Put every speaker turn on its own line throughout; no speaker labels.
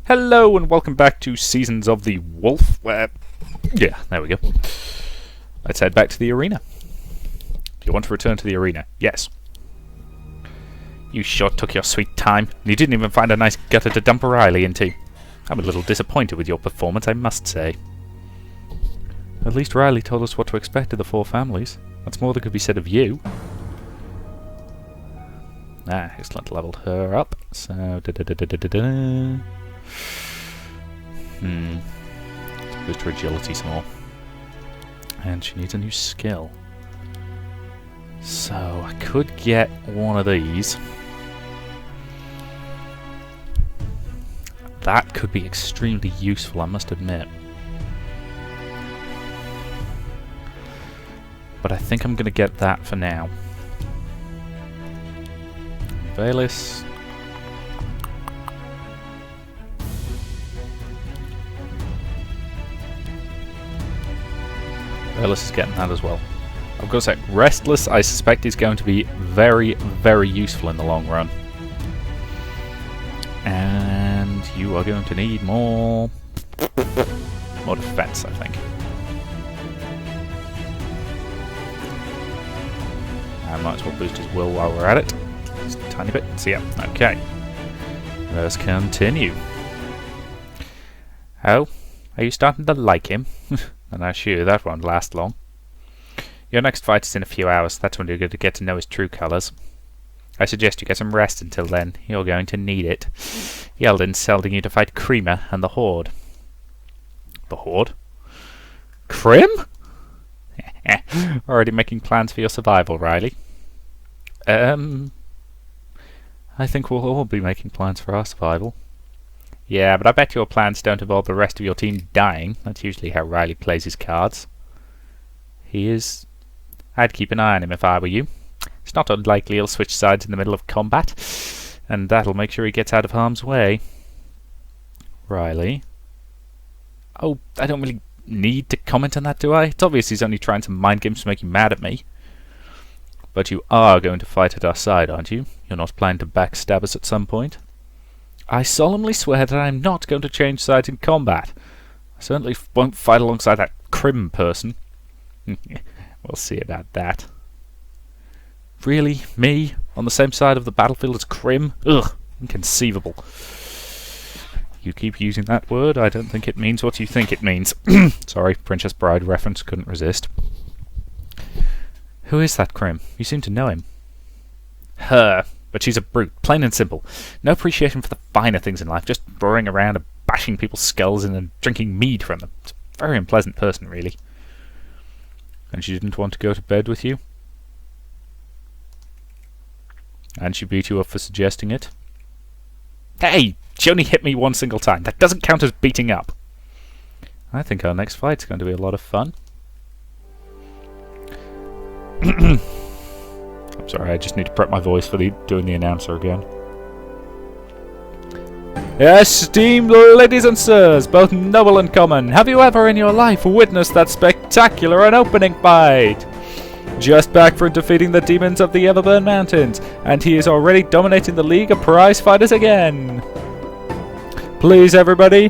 Hello and welcome back to Seasons of the Wolf. Yeah, there we go. Let's head back to the arena. Do you want to return to the arena? Yes. You sure took your sweet time. You didn't even find a nice gutter to dump Riley into. I'm a little disappointed with your performance, I must say. At least Riley told us what to expect of the four families. That's more than could be said of you. Ah, excellent. Leveled her up. So, let's boost her agility some more. And she needs a new skill. So, I could get one of these. That could be extremely useful, I must admit. But I think I'm going to get that for now. Valis. Valis is getting that as well. I've got to say, Restless I suspect is going to be very, very useful in the long run. And you are going to need more defense, I think. I might as well boost his will while we're at it. Just a tiny bit. So yeah, okay. Let's continue. Oh, are you starting to like him? And I assure you that won't last long. Your next fight is in a few hours. That's when you're going to get to know his true colours. I suggest you get some rest until then. You're going to need it. Yeldon's telling you to fight Creamer and the Horde. The Horde? Crim? Already making plans for your survival, Riley. I think we'll all be making plans for our survival. Yeah, but I bet your plans don't involve the rest of your team dying. That's usually how Riley plays his cards. He is... I'd keep an eye on him if I were you. It's not unlikely he'll switch sides in the middle of combat, and that'll make sure he gets out of harm's way. Riley? Oh, I don't really need to comment on that, do I? It's obvious he's only trying some mind games to make you mad at me. But you are going to fight at our side, aren't you? You're not planning to backstab us at some point? I solemnly swear that I'm not going to change sides in combat. I certainly won't fight alongside that Crim person. We'll see about that. Really? Me? On the same side of the battlefield as Crim? Ugh! Inconceivable. You keep using that word, I don't think it means what you think it means. Sorry, Princess Bride reference, couldn't resist. Who is that Crim? You seem to know him. Her. But she's a brute, plain and simple. No appreciation for the finer things in life, just roaring around and bashing people's skulls in and drinking mead from them. It's a very unpleasant person, really. And she didn't want to go to bed with you? And she beat you up for suggesting it? Hey! She only hit me one single time. That doesn't count as beating up. I think our next fight's going to be a lot of fun. I'm sorry, I just need to prep my voice for doing the announcer again. Esteemed ladies and sirs, both noble and common, have you ever in your life witnessed that spectacular and opening fight? Just back from defeating the demons of the Everburn Mountains, and he is already dominating the League of Prize Fighters again. Please everybody,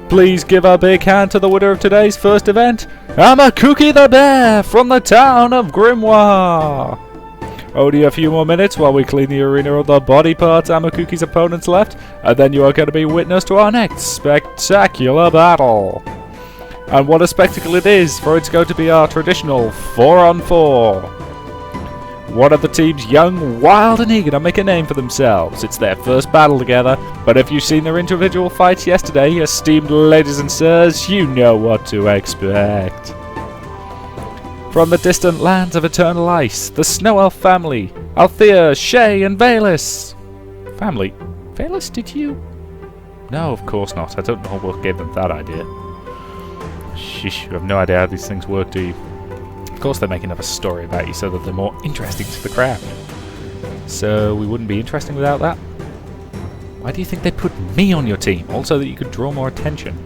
please give a big hand to the winner of today's first event, Amakuki the Bear from the town of Grimoire. Only a few more minutes while we clean the arena of the body parts Amakuki's opponents left, and then you are going to be witness to our next spectacular battle. And what a spectacle it is, for it's going to be our traditional 4-on-4. One of the teams young, wild and eager to make a name for themselves. It's their first battle together, but if you've seen their individual fights yesterday, esteemed ladies and sirs, you know what to expect. From the distant lands of eternal ice, the Snow Elf family, Althea, Shay and Valis. Family? Valis, did you? No, of course not. I don't know what gave them that idea. Sheesh, you have no idea how these things work, do you? Of course they're making up a story about you so that they're more interesting to the crowd. So we wouldn't be interesting without that? Why do you think they put me on your team? Also that you could draw more attention.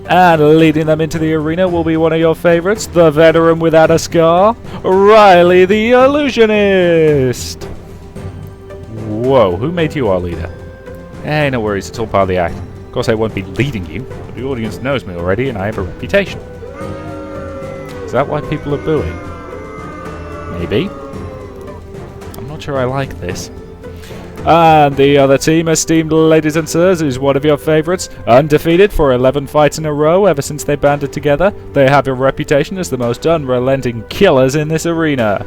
And leading them into the arena will be one of your favourites, the veteran without a scar, Riley the Illusionist! Whoa, who made you our leader? Hey, no worries, it's all part of the act. course, I won't be leading you, but the audience knows me already and I have a reputation. Is that why people are booing? Maybe. I'm not sure I like this. And the other team, esteemed ladies and sirs, is one of your favourites. Undefeated for 11 fights in a row ever since they banded together. They have a reputation as the most unrelenting killers in this arena.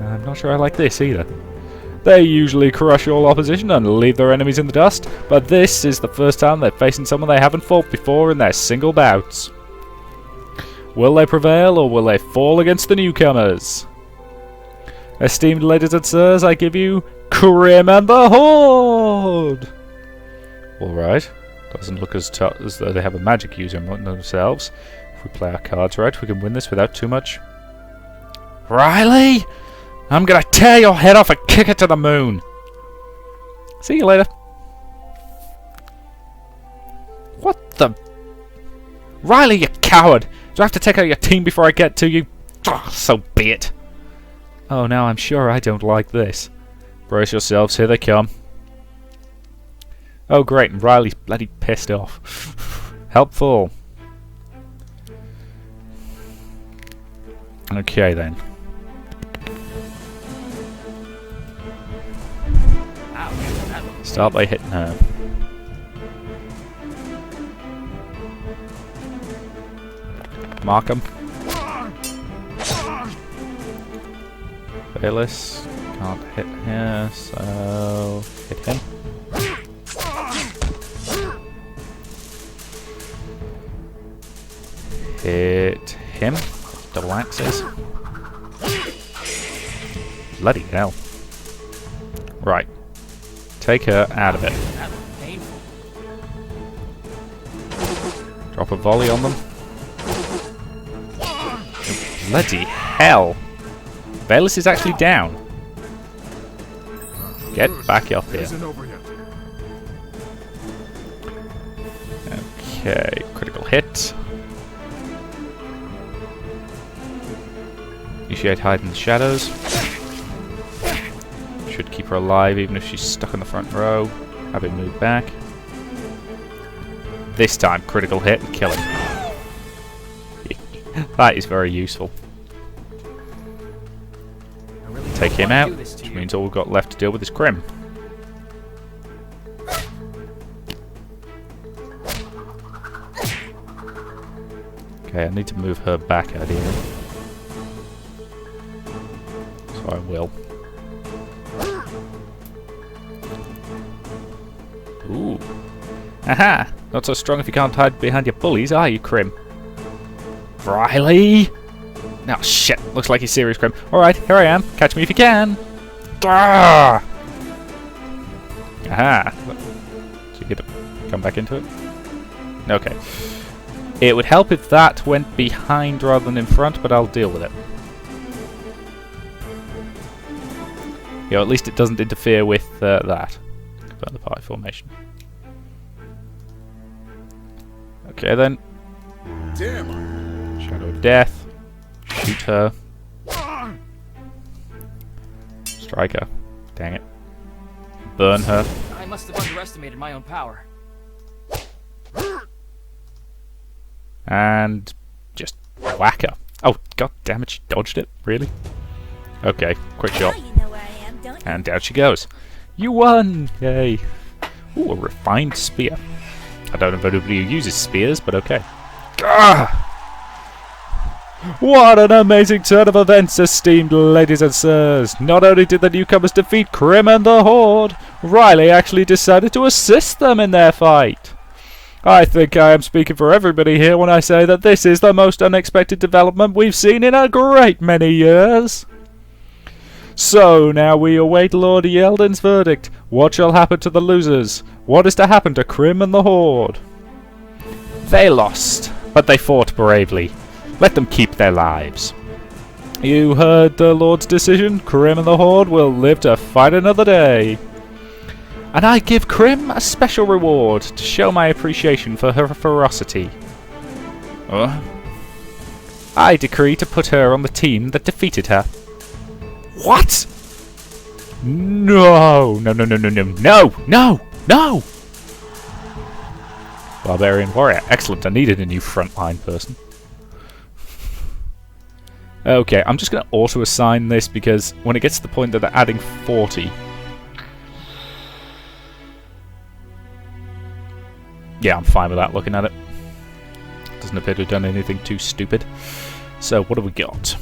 I'm not sure I like this either. They usually crush all opposition and leave their enemies in the dust, but this is the first time they're facing someone they haven't fought before in their single bouts. Will they prevail, or will they fall against the newcomers? Esteemed ladies and sirs, I give you Crim and the Horde! Alright. Doesn't look as though they have a magic user among themselves. If we play our cards right, we can win this without too much. Riley! I'm gonna tear your head off and kick it to the moon! See you later. What the... Riley, you coward! Do I have to take out your team before I get to you? Oh, so be it. Oh, now I'm sure I don't like this. Brace yourselves, here they come. Oh great, and Riley's bloody pissed off. Helpful. Okay then. Start by hitting her. Mark him. Fearless. Can't hit here, so hit him. Hit him. Double axes. Bloody hell. Right. Take her out of it. Drop a volley on them. Bloody hell. Velas is actually down. Get back up here. Okay, critical hit. Initiate hide in the shadows. Should keep her alive even if she's stuck in the front row. Have him move back. This time, critical hit and kill him. That is very useful. Take him out, which means all we've got left to deal with is Crim. Okay, I need to move her back ideally. So I will. Ooh. Aha! Not so strong if you can't hide behind your bullies, are you, Crim? Riley! Oh shit, looks like he's serious, Crim. Alright, here I am. Catch me if you can. Ah! Aha! Did you get to come back into it? Okay. It would help if that went behind rather than in front, but I'll deal with it. Yeah, at least it doesn't interfere with that. Confirm the party formation. Okay then. Shadow of Death. Shoot her. Strike her. Dang it. Burn her.
I must have underestimated my own power.
And just whack her. Oh, god damn it, she dodged it. Really? Okay, quick shot.
You know where I am, don't you?
And down she goes. You won! Yay. Ooh, a refined spear. I don't know if anybody who uses spears, but okay. Gah! What an amazing turn of events, esteemed ladies and sirs! Not only did the newcomers defeat Crim and the Horde, Riley actually decided to assist them in their fight. I think I am speaking for everybody here when I say that this is the most unexpected development we've seen in a great many years. So, now we await Lord Yeldon's verdict. What shall happen to the losers? What is to happen to Crim and the Horde? They lost, but they fought bravely. Let them keep their lives. You heard the Lord's decision. Crim and the Horde will live to fight another day. And I give Crim a special reward to show my appreciation for her ferocity. I decree to put her on the team that defeated her. What? No! No, no, no, no, no, no, no, no! Barbarian warrior. Excellent. I needed a new frontline person. Okay, I'm just going to auto-assign this because when it gets to the point that they're adding 40... Yeah, I'm fine with that looking at it. Doesn't appear to have done anything too stupid. So, what have we got?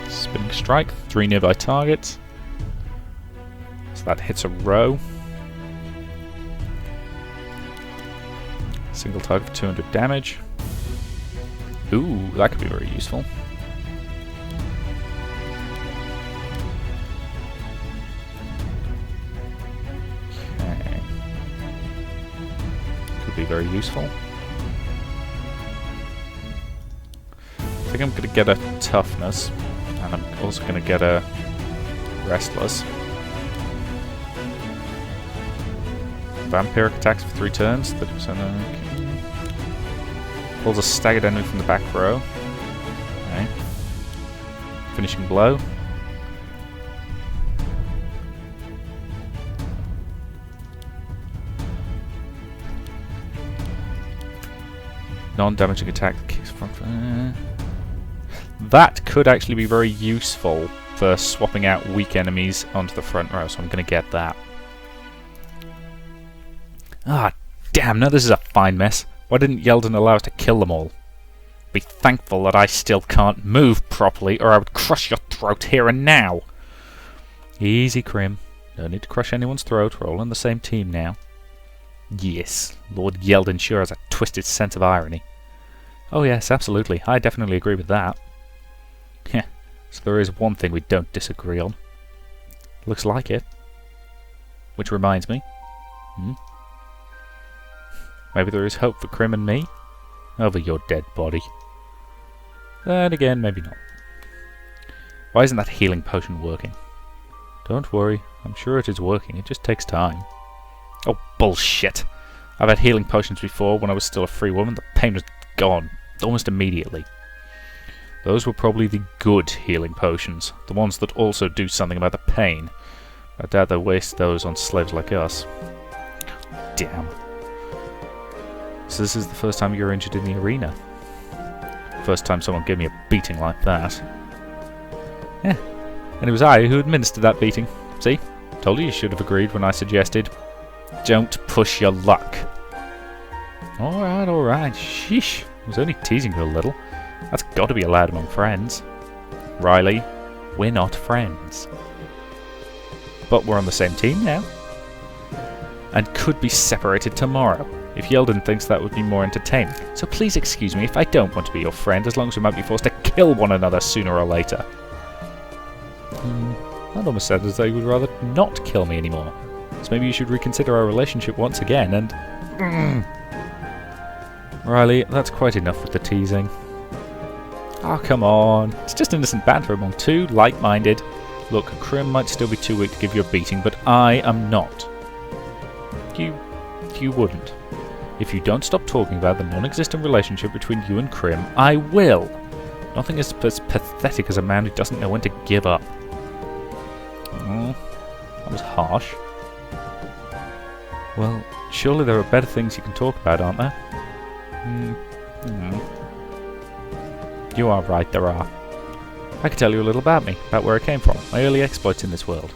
Spinning strike, 3 nearby targets. So that hits a row. Single target for 200 damage. Ooh, that could be very useful. Okay. Could be very useful. I think I'm going to get a toughness. And I'm also going to get a restless. Vampiric attacks for 3 turns. 30%. Pulls a staggered enemy from the back row. Okay. Finishing blow. Non-damaging attack that kicks front. That could actually be very useful for swapping out weak enemies onto the front row, so I'm going to get that. Ah, damn, now this is a fine mess. Why didn't Yeldon allow us to kill them all? Be thankful that I still can't move properly, or I would crush your throat here and now. Easy, Crim. No need to crush anyone's throat. We're all on the same team now. Yes, Lord Yeldon sure has a twisted sense of irony. Oh yes, absolutely. I definitely agree with that. Heh, so there is one thing we don't disagree on. Looks like it. Which reminds me. Maybe there is hope for Crim and me? Over your dead body. Then again, maybe not. Why isn't that healing potion working? Don't worry, I'm sure it is working, it just takes time. Oh, bullshit! I've had healing potions before when I was still a free woman, the pain was gone, almost immediately. Those were probably the good healing potions, the ones that also do something about the pain. I doubt they waste those on slaves like us. Damn. So this is the first time you're injured in the arena. First time someone gave me a beating like that. Yeah, and it was I who administered that beating. See? Told you should have agreed when I suggested. Don't push your luck. Alright. Sheesh. I was only teasing you a little. That's got to be allowed among friends. Riley, we're not friends. But we're on the same team now. And could be separated tomorrow, if Yeldon thinks that would be more entertaining. So please excuse me if I don't want to be your friend, as long as we might be forced to kill one another sooner or later. That almost sounds as though you would rather not kill me anymore. So maybe you should reconsider our relationship once again, and... Riley, that's quite enough with the teasing. Oh, come on. It's just innocent banter among two like-minded. Look, Crim might still be too weak to give you a beating, but I am not. You wouldn't. If you don't stop talking about the non-existent relationship between you and Crim, I will. Nothing is as pathetic as a man who doesn't know when to give up. That was harsh. Well, surely there are better things you can talk about, aren't there? You are right, there are. I can tell you a little about me, about where I came from, my early exploits in this world.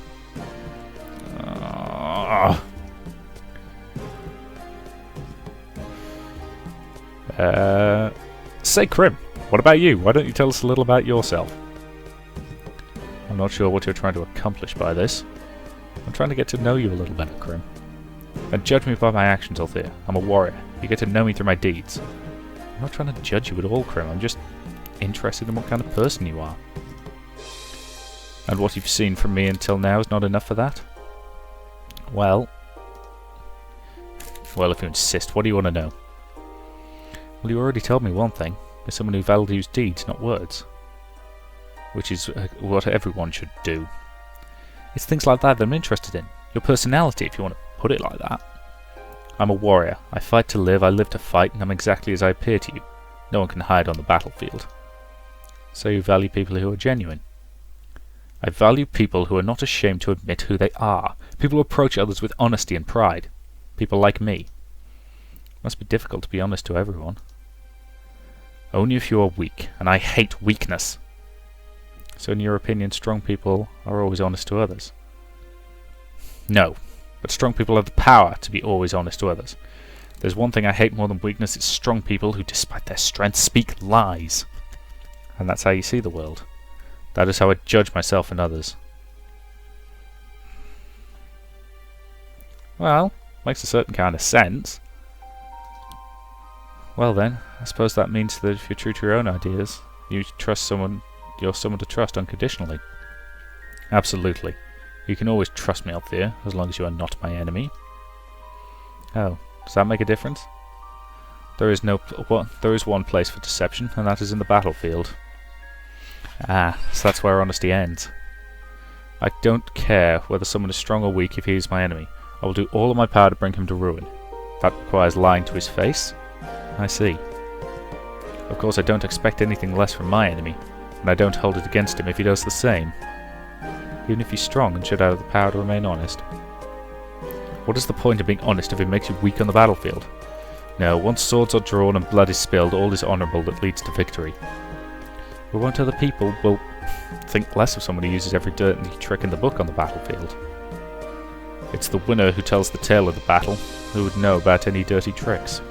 Say, Crim, what about you? Why don't you tell us a little about yourself? I'm not sure what you're trying to accomplish by this. I'm trying to get to know you a little better, Crim. And judge me by my actions, Althea. I'm a warrior. You get to know me through my deeds. I'm not trying to judge you at all, Crim. I'm just interested in what kind of person you are. And what you've seen from me until now is not enough for that? Well, if you insist, what do you want to know? Well, you already told me one thing. You're someone who values deeds, not words. Which is what everyone should do. It's things like that I'm interested in. Your personality, if you want to put it like that. I'm a warrior. I fight to live, I live to fight, and I'm exactly as I appear to you. No one can hide on the battlefield. So you value people who are genuine. I value people who are not ashamed to admit who they are. People who approach others with honesty and pride. People like me. Must be difficult to be honest to everyone. Only if you are weak, and I hate weakness. So in your opinion, strong people are always honest to others? No, but strong people have the power to be always honest to others. There's one thing I hate more than weakness, it's strong people who, despite their strength, speak lies. And that's how you see the world. That is how I judge myself and others. Well, makes a certain kind of sense. Well then, I suppose that means that if you're true to your own ideas, you trust someone, you're someone to trust unconditionally. Absolutely. You can always trust me up there, as long as you are not my enemy. Oh, does that make a difference? There is one place for deception, and that is in the battlefield. Ah, so that's where honesty ends. I don't care whether someone is strong or weak if he is my enemy. I will do all of my power to bring him to ruin. That requires lying to his face? I see. Of course I don't expect anything less from my enemy, and I don't hold it against him if he does the same. Even if he's strong and should have the power to remain honest. What is the point of being honest if it makes you weak on the battlefield? No, once swords are drawn and blood is spilled, all is honourable that leads to victory. But won't other people will think less of someone who uses every dirty trick in the book on the battlefield? It's the winner who tells the tale of the battle, who would know about any dirty tricks.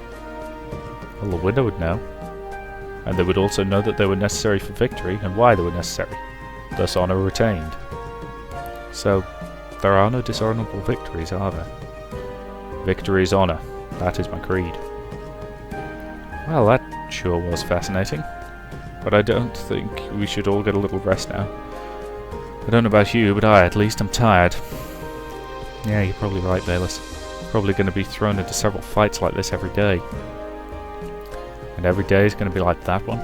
Well, the winner would know. And they would also know that they were necessary for victory and why they were necessary. Thus honour retained. So, there are no dishonourable victories, are there? Victory is honour. That is my creed. Well, that sure was fascinating. But I don't think we should all get a little rest now. I don't know about you, but I at least am tired. Yeah, you're probably right, Bayless. Probably going to be thrown into several fights like this every day. And every day is going to be like that one.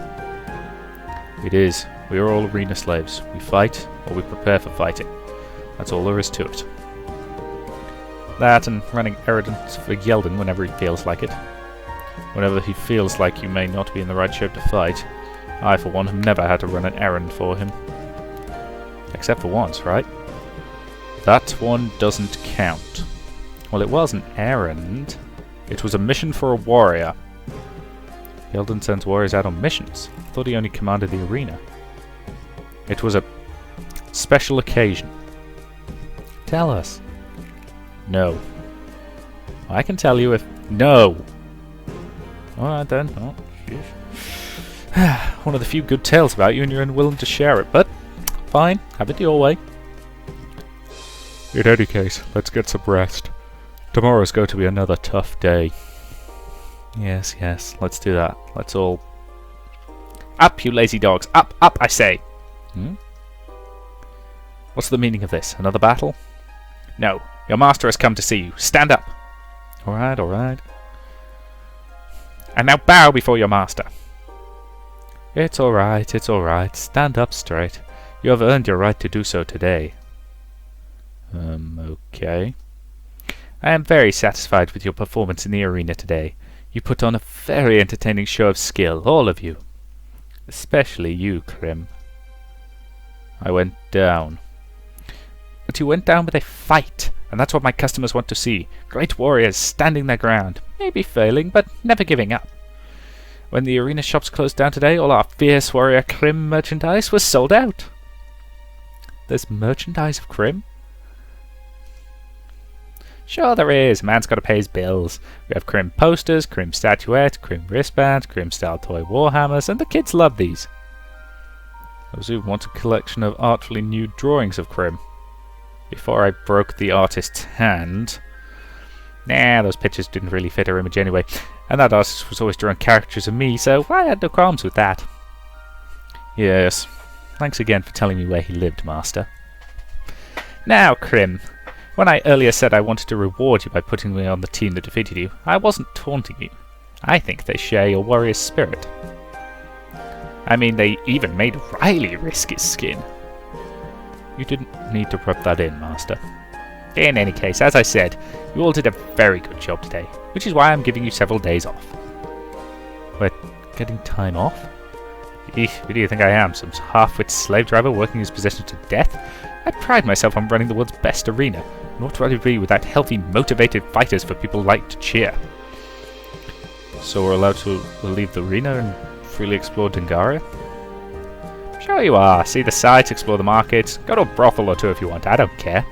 It is. We are all arena slaves. We fight, or we prepare for fighting. That's all there is to it. That and running errands for Yeldon whenever he feels like it. Whenever he feels like you may not be in the right shape to fight. I, for one, have never had to run an errand for him. Except for once, right? That one doesn't count. Well, it was an errand. It was a mission for a warrior. Yeldon sends warriors out on missions. I thought he only commanded the arena. It was a special occasion. Tell us. No. I can tell you if... No! Alright then. Oh, one of the few good tales about you and you're unwilling to share it, but fine, have it your way. In any case, let's get some rest. Tomorrow's going to be another tough day. Yes, yes, let's do that. Let's all... Up, you lazy dogs! Up, up, I say! What's the meaning of this? Another battle? No, your master has come to see you. Stand up! Alright, alright. And now bow before your master. It's alright, it's alright. Stand up straight. You have earned your right to do so today. Okay. I am very satisfied with your performance in the arena today. You put on a very entertaining show of skill, all of you. Especially you, Krim. I went down. But you went down with a fight, and that's what my customers want to see. Great warriors standing their ground. Maybe failing, but never giving up. When the arena shops closed down today, all our fierce warrior Krim merchandise was sold out. There's merchandise of Krim? Sure there is. Man's got to pay his bills. We have Krim posters, Krim statuettes, Krim wristbands, Krim-style toy warhammers, and the kids love these. Those who want a collection of artfully nude drawings of Krim. Before I broke the artist's hand... Nah, those pictures didn't really fit her image anyway. And that artist was always drawing caricatures of me, so I had no qualms with that. Yes. Thanks again for telling me where he lived, Master. Now, Krim. When I earlier said I wanted to reward you by putting me on the team that defeated you, I wasn't taunting you. I think they share your warrior's spirit. I mean, they even made Riley risk his skin. You didn't need to rub that in, Master. In any case, as I said, you all did a very good job today, which is why I'm giving you several days off. We're getting time off? Eesh, who do you think I am? Some half-wit slave driver working his possession to death? I pride myself on running the world's best arena. And what would it be without healthy, motivated fighters for people like to cheer? So we're allowed to leave the arena and freely explore Dingaria? Sure you are. See the sights, explore the markets, go to a brothel or two if you want, I don't care.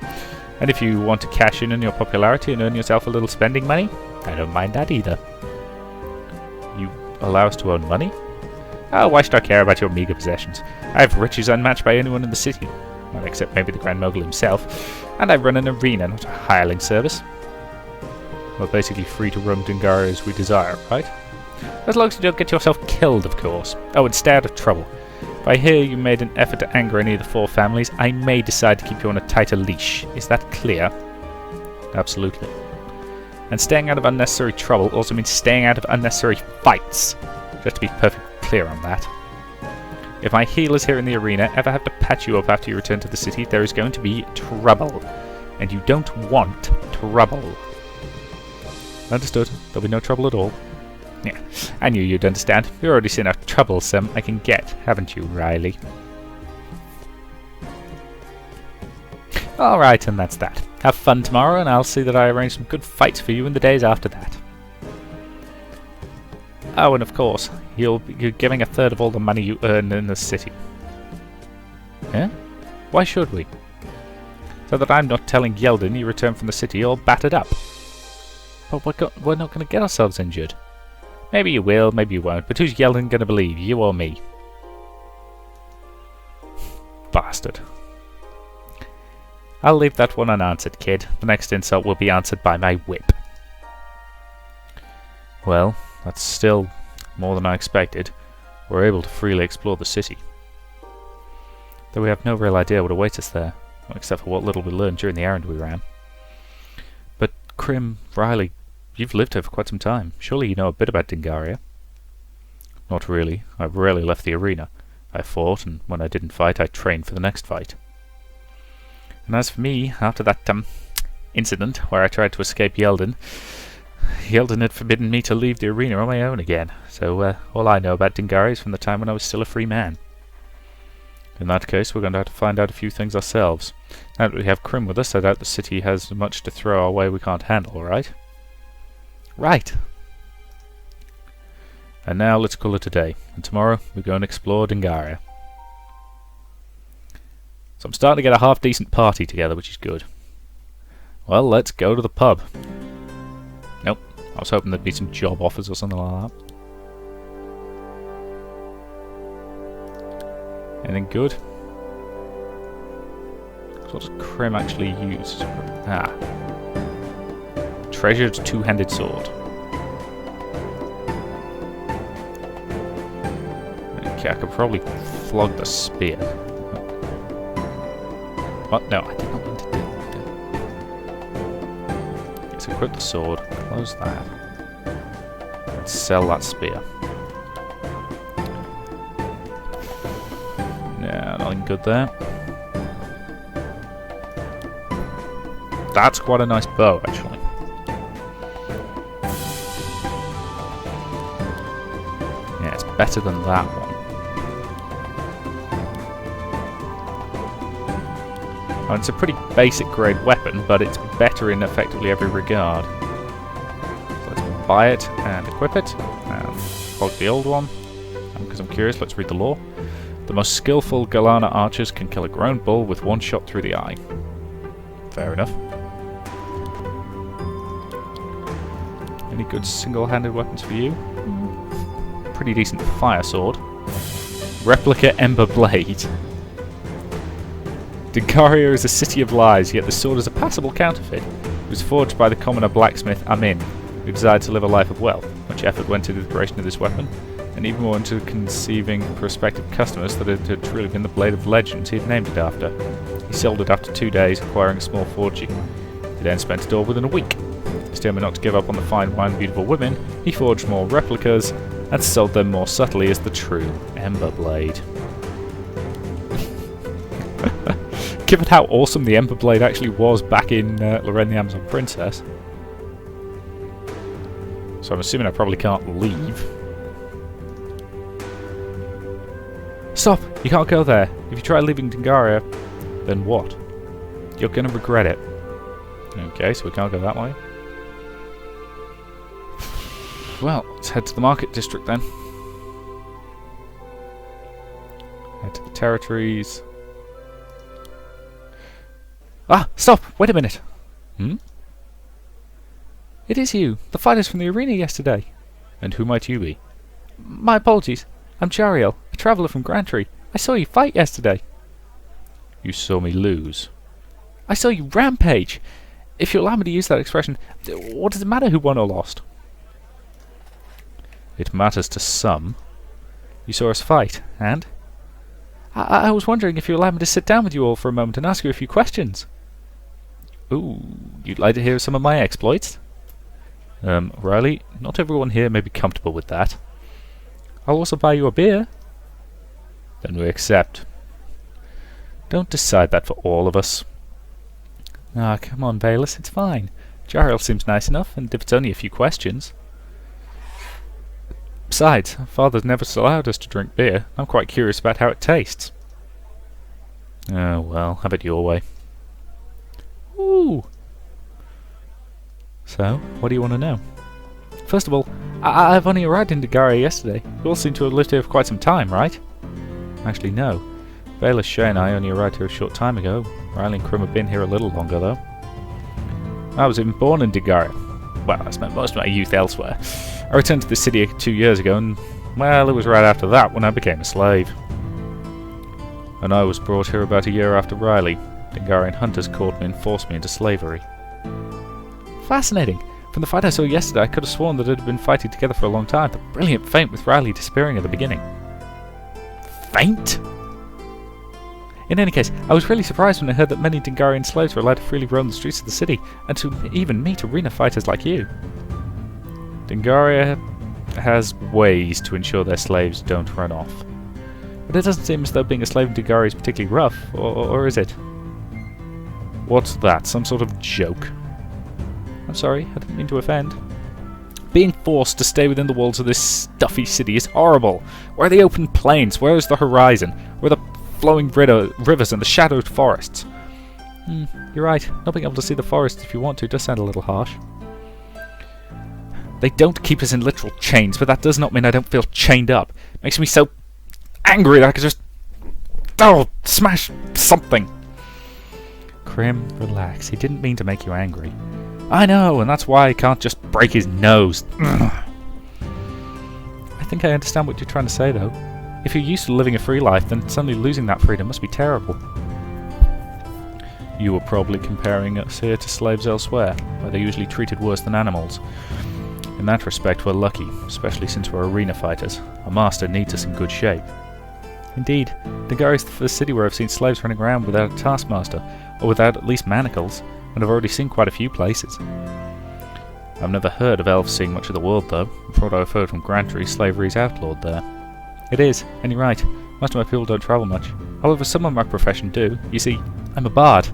And if you want to cash in on your popularity and earn yourself a little spending money, I don't mind that either. You allow us to own money? Oh, why should I care about your meager possessions? I have riches unmatched by anyone in the city. Well, except maybe the Grand Mogul himself. And I run an arena, not a hireling service. We're basically free to roam Dingaria as we desire, right? As long as you don't get yourself killed, of course. Oh, and stay out of trouble. If I hear you made an effort to anger any of the 4 families, I may decide to keep you on a tighter leash. Is that clear? Absolutely. And staying out of unnecessary trouble also means staying out of unnecessary fights. Just to be perfectly clear on that. If my healers here in the arena ever have to patch you up after you return to the city, there is going to be trouble. And you don't want trouble. Understood. There'll be no trouble at all. Yeah, I knew you'd understand. You've already seen how troublesome I can get, haven't you, Riley? Alright, and that's that. Have fun tomorrow, and I'll see that I arrange some good fights for you in the days after that. Oh, and of course, you're giving a third of all the money you earn in the city. Yeah? Why should we? So that I'm not telling Yeldon you return from the city all battered up. But we're not going to get ourselves injured. Maybe you will, maybe you won't, but who's Yeldon going to believe, you or me? Bastard. I'll leave that one unanswered, kid. The next insult will be answered by my whip. Well, that's still more than I expected. We're able to freely explore the city. Though we have no real idea what awaits us there, except for what little we learned during the errand we ran. But Crim, Riley, you've lived here for quite some time. Surely you know a bit about Dingaria? Not really. I've rarely left the arena. I fought, and when I didn't fight, I trained for the next fight. And as for me, after that incident where I tried to escape Yeldon, Yeldon had forbidden me to leave the arena on my own again, so all I know about Dingaria is from the time when I was still a free man. In that case, we're going to have to find out a few things ourselves. Now that we have Crim with us, I doubt the city has much to throw our way we can't handle, right? Right! And now let's call it a day, and tomorrow we go and explore Dingaria. So I'm starting to get a half-decent party together, which is good. Well, let's go to the pub. Nope, I was hoping there'd be some job offers or something like that. Anything good? So what does Crim actually use? Ah. Treasured two-handed sword. Okay, I could probably flog the spear. What? No, I did not mean to do that. Let's equip the sword, close that, and sell that spear. Yeah, nothing good there. That's quite a nice bow, actually. Yeah, it's better than that one. Oh, it's a pretty basic grade weapon, but it's better in effectively every regard. So let's buy it and equip it, and flog the old one. And because I'm curious, let's read the lore. The most skillful Galana archers can kill a grown bull with one shot through the eye. Fair enough. Any good single-handed weapons for you? Pretty decent fire sword. Replica Ember Blade. Dingaria is a city of lies, yet the sword is a passable counterfeit. It was forged by the commoner blacksmith Amin, who desired to live a life of wealth. Much effort went into the creation of this weapon, and even more into conceiving prospective customers that it had truly been the blade of legends he had named it after. He sold it after 2 days, acquiring a small fortune. He then spent it all within a week. Determined not to give up on the fine wine and beautiful women, he forged more replicas and sold them more subtly as the true Ember Blade. Given how awesome the Ember Blade actually was back in Lorraine the Amazon Princess. So I'm assuming I probably can't leave. Stop! You can't go there. If you try leaving Dingaria, then what? You're gonna regret it. Okay, so we can't go that way. Well, let's head to the market district then. Head to the territories. Ah! Stop! Wait a minute! Hmm? It is you, the fighters from the arena yesterday. And who might you be? My apologies. I'm Jarl, a traveller from Grantry. I saw you fight yesterday. You saw me lose. I saw you rampage. If you allow me to use that expression, what does it matter who won or lost? It matters to some. You saw us fight, and? I was wondering if you allow me to sit down with you all for a moment and ask you a few questions. Ooh, you'd like to hear some of my exploits? Riley, not everyone here may be comfortable with that. I'll also buy you a beer. Then we accept. Don't decide that for all of us. Ah, come on, Bayless, it's fine. Jarl seems nice enough, and if it's only a few questions. Besides, Father's never allowed us to drink beer. I'm quite curious about how it tastes. Oh, well, have it your way. Ooh! So, what do you want to know? First of all, I've only arrived in Dagaria yesterday. You all seem to have lived here for quite some time, right? Actually, no. Bayless, Shay and I only arrived here a short time ago. Riley and Krim have been here a little longer, though. I was even born in Dagaria. Well, I spent most of my youth elsewhere. I returned to the city 2 years ago, and, well, it was right after that when I became a slave. And I was brought here about a year after Riley. Dagarian hunters caught me and forced me into slavery. Fascinating! From the fight I saw yesterday, I could have sworn that it had been fighting together for a long time. The brilliant feint with Riley disappearing at the beginning. Feint? In any case, I was really surprised when I heard that many Dingarian slaves were allowed to freely roam the streets of the city, and to even meet arena fighters like you. Dingaria has ways to ensure their slaves don't run off. But it doesn't seem as though being a slave in Dingaria is particularly rough, or is it? What's that? Some sort of joke? I'm sorry, I didn't mean to offend. Being forced to stay within the walls of this stuffy city is horrible. Where are the open plains? Where is the horizon? Where are the flowing rivers and the shadowed forests? You're right. Not being able to see the forest if you want to does sound a little harsh. They don't keep us in literal chains, but that does not mean I don't feel chained up. It makes me so angry that I could just... smash something. Krim, relax. He didn't mean to make you angry. I know, and that's why I can't just break his nose. I think I understand what you're trying to say, though. If you're used to living a free life, then suddenly losing that freedom must be terrible. You were probably comparing us here to slaves elsewhere, where they're usually treated worse than animals. In that respect, we're lucky, especially since we're arena fighters. Our master needs us in good shape. Indeed, Dagari is the first city where I've seen slaves running around without a taskmaster, or without at least manacles, and I've already seen quite a few places. I've never heard of elves seeing much of the world, though. From what I've heard from Grantry, slavery is outlawed there. It is, and you're right. Most of my people don't travel much. However, some of my profession do. You see, I'm a bard.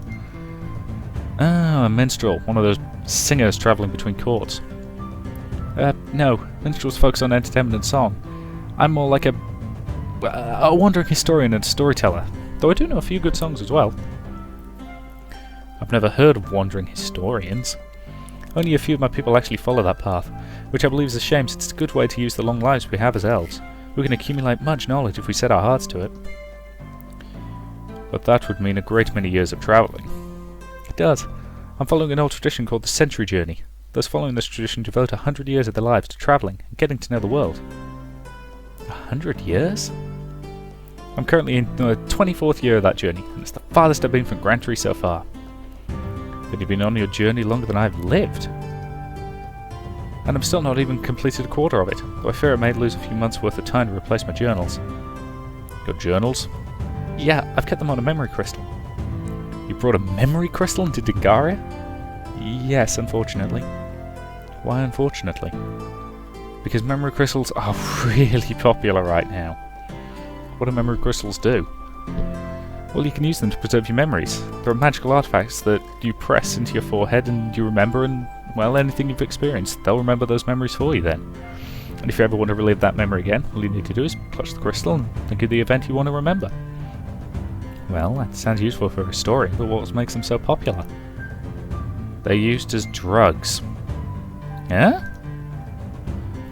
Ah, a minstrel, one of those singers travelling between courts. No, minstrels focus on entertainment and song. I'm more like a wandering historian and storyteller, though I do know a few good songs as well. I've never heard of wandering historians. Only a few of my people actually follow that path, which I believe is a shame since it's a good way to use the long lives we have as elves. We can accumulate much knowledge if we set our hearts to it. But that would mean a great many years of travelling. It does. I'm following an old tradition called the Century Journey. Those following this tradition devote 100 years of their lives to travelling and getting to know the world. 100 years? I'm currently in the 24th year of that journey, and it's the farthest I've been from Grantry so far. But you've been on your journey longer than I've lived. And I've still not even completed a quarter of it, though I fear I may lose a few months' worth of time to replace my journals. Your journals? Yeah, I've kept them on a memory crystal. You brought a memory crystal into Dagaria? Yes, unfortunately. Why unfortunately? Because memory crystals are really popular right now. What do memory crystals do? Well, you can use them to preserve your memories. There are magical artifacts that you press into your forehead and you remember, and, well, anything you've experienced, they'll remember those memories for you then. And if you ever want to relive that memory again, all you need to do is clutch the crystal and think of the event you want to remember. Well, that sounds useful for a story, but what makes them so popular? They're used as drugs. Yeah?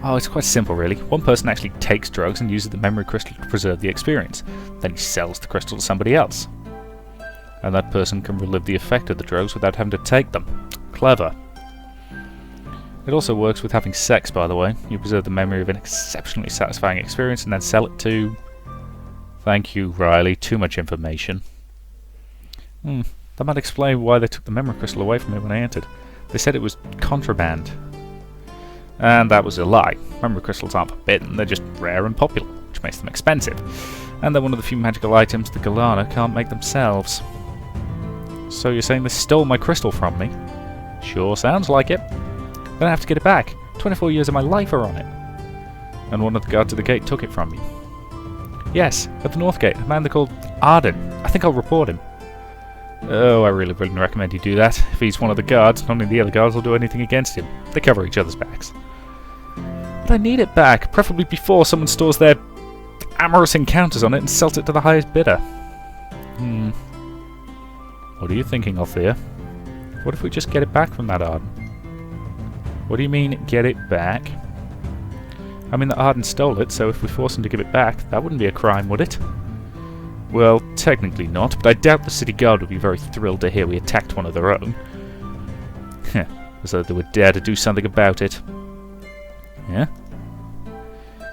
Oh, it's quite simple, really. One person actually takes drugs and uses the memory crystal to preserve the experience. Then he sells the crystal to somebody else. And that person can relive the effect of the drugs without having to take them. Clever. It also works with having sex, by the way. You preserve the memory of an exceptionally satisfying experience and then sell it to... Thank you, Riley. Too much information. That might explain why they took the memory crystal away from me when I entered. They said it was contraband. And that was a lie. Memory crystals aren't forbidden, they're just rare and popular, which makes them expensive. And they're one of the few magical items the Galana can't make themselves. So you're saying they stole my crystal from me? Sure sounds like it. Then I have to get it back. 24 years of my life are on it. And one of the guards at the gate took it from me. Yes, at the North Gate, a man they called Arden. I think I'll report him. Oh, I really wouldn't recommend you do that. If he's one of the guards, none of the other guards will do anything against him. They cover each other's backs. But I need it back, preferably before someone stores their amorous encounters on it and sells it to the highest bidder. What are you thinking, Althea? What if we just get it back from that Arden? What do you mean, get it back? I mean, the Arden stole it, so if we force him to give it back, that wouldn't be a crime, would it? Well, technically not, but I doubt the city guard would be very thrilled to hear we attacked one of their own. As though they would dare to do something about it. Yeah?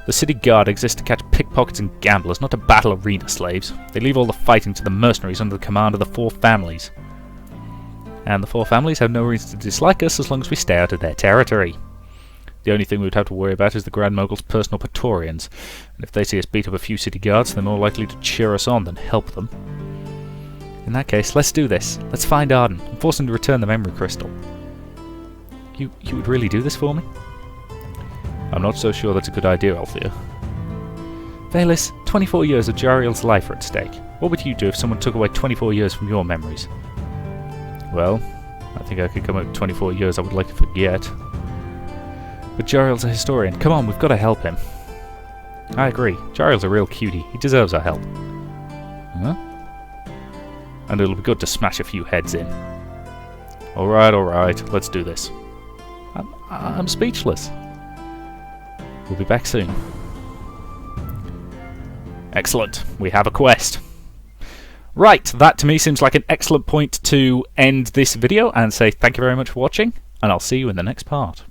The city guard exists to catch pickpockets and gamblers, not to battle arena slaves. They leave all the fighting to the mercenaries under the command of the four families. And the four families have no reason to dislike us as long as we stay out of their territory. The only thing we would have to worry about is the Grand Mogul's personal Praetorians, and if they see us beat up a few city guards, they're more likely to cheer us on than help them. In that case, let's do this. Let's find Arden and force him to return the memory crystal. You would really do this for me? I'm not so sure that's a good idea, Althea. Valis, 24 years of Jarl's life are at stake. What would you do if someone took away 24 years from your memories? Well, I think I could come up with 24 years I would like to forget. But Jarl's a historian. Come on, we've got to help him. I agree. Jarl's a real cutie. He deserves our help. Huh? And it'll be good to smash a few heads in. Alright. Let's do this. I'm speechless. We'll be back soon. Excellent. We have a quest. Right, that to me seems like an excellent point to end this video and say thank you very much for watching, and I'll see you in the next part.